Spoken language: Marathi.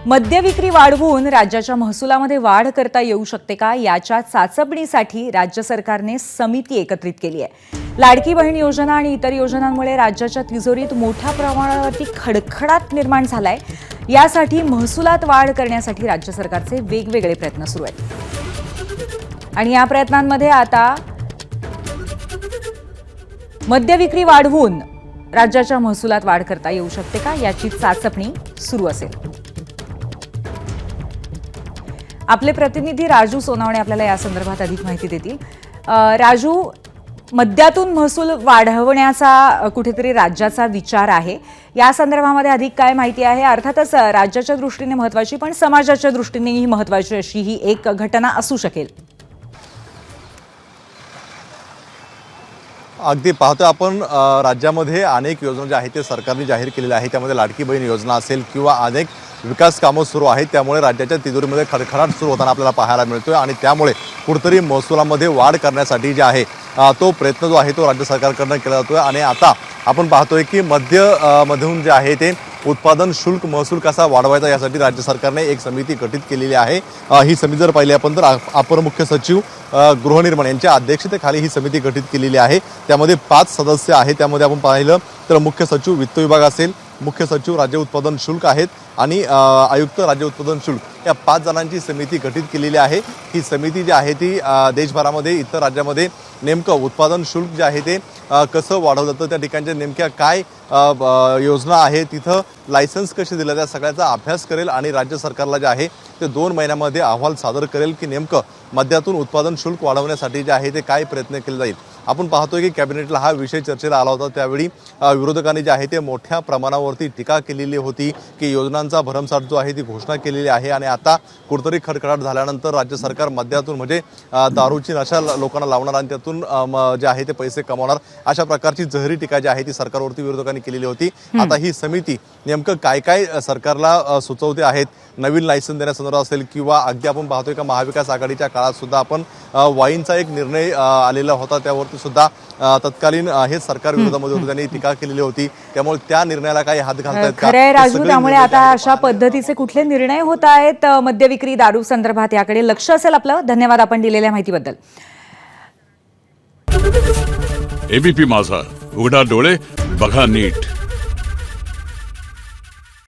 मद्य विक्री वाढवून राज्याच्या महसुलामध्ये वाढ करता येऊ शकते का याच्या चाचपणीसाठी राज्य सरकारने समिती एकत्रित केली आहे। लाडकी बहीण योजना आणि इतर योजनांमुळे राज्याच्या तिजोरीत मोठ्या प्रमाणावरती खडखडाट निर्माण झालाय। यासाठी महसुलात वाढ करण्यासाठी राज्य सरकारचे वेगवेगळे प्रयत्न सुरू आहेत आणि या प्रयत्नांमध्ये आता मद्य विक्री वाढवून राज्याच्या महसुलात वाढ करता येऊ शकते का याची चाचपणी सुरू असेल। आपले प्रतिनिधी राजू सोनावणे आपल्याला या संदर्भात अधिक माहिती देतील। राजू, मद्यातून महसूल वाढवण्याचा कुठेतरी राज्याचा विचार आहे, या संदर्भामध्ये अधिक काय माहिती आहे? अर्थातच राज्याच्या दृष्टीने महत्त्वाची पण समाजाच्या दृष्टीनेही महत्त्वाची अशी ही एक घटना असू शकेल। अगदी पाहतो आपण राज्यामध्ये अनेक योजना ज्या आहेत ते सरकारने जाहीर केलेल्या आहेत। त्यामध्ये लाडकी बहीण योजना असेल किंवा अनेक विकास कामं सुरू आहेत, त्यामुळे राज्याच्या तिजोरीमध्ये खडखडाट सुरू होताना आपल्याला पाहायला मिळतोय आणि त्यामुळे कुठेतरी महसुलामध्ये वाढ करण्यासाठी जे आहे तो प्रयत्न जो आहे तो राज्य सरकारकडून केला जातोय। आणि आता आपण पाहतोय की मधून जे आहे ते उत्पादन शुल्क महसूल कसा वाढवायचा यासाठी राज्य सरकारने एक समिती गठीत केलेली आहे। ही समिती जर पाहिली आपण तर अपर मुख्य सचिव गृहनिर्माण यांच्या अध्यक्षतेखाली ही समिती गठीत केलेली आहे। त्यामध्ये 5 सदस्य आहेत। त्यामध्ये आपण पाहिलं तर मुख्य सचिव वित्त विभाग असेल, मुख्य सचिव राज्य उत्पादन शुल्क आहेत आणि आयुक्त राज्य उत्पादन शुल्क या 5 जणांची समिती गठीत केलेली आहे। ही समिती जी आहे ती देशभरामध्ये इतर राज्यामध्ये नेमकं उत्पादन शुल्क जे आहे ते कसं वाढवलं जातं, त्या ठिकाणच्या नेमक्या काय योजना आहे, तिथं लायसन्स कसे दिलं, त्या सगळ्याचा अभ्यास करेल आणि राज्य सरकारला जे आहे ते 2 महिन्यामध्ये अहवाल सादर करेल की नेमकं मद्यातून उत्पादन शुल्क वाढवण्यासाठी जे आहे ते काय प्रयत्न केले जाईल। आपण पाहतोय की कॅबिनेटला हा विषय चर्चेला आला होता, त्यावेळी विरोधकांनी जे आहे ते मोठ्या प्रमाणावरती टीका केलेली होती की योजनांचा भरमसाठ जो आहे ती घोषणा केलेली आहे आणि आता कुठेतरी खडखडाट झाल्यानंतर राज्य सरकार मद्यातून म्हणजे दारूची नशा लोकांना लावणार आणि त्यातून जे आहे ते पैसे कमावणार, अशा प्रकारची जहरी टीका जी आहे ती सरकारवरती विरोधकांनी केलेली होती। आता ही समिती नेमकं काय काय सरकारला सुचवते आहेत, नवीन लायसन देण्यासंदर्भात असेल किंवा अगदी आपण पाहतोय का महाविकास आघाडीच्या काळात सुद्धा आपण वाईनचा एक निर्णय आलेला होता, त्यावरती सुद्धा तत्कालीन हे सरकार विरोधामध्ये होते, त्यांनी टीका केलेली होती। त्यामुळे त्या निर्णयाला काही हात घालतायत का? खरंय राजू, त्यामुळे आता अशा पद्धतीचे कुठले निर्णय होत आहेत मद्य विक्री दारू संदर्भात याकडे लक्ष असेल आपलं। धन्यवाद आपण दिलेल्या माहितीबद्दल। एबीपी माझा, उघडा डोळे बघा नीट।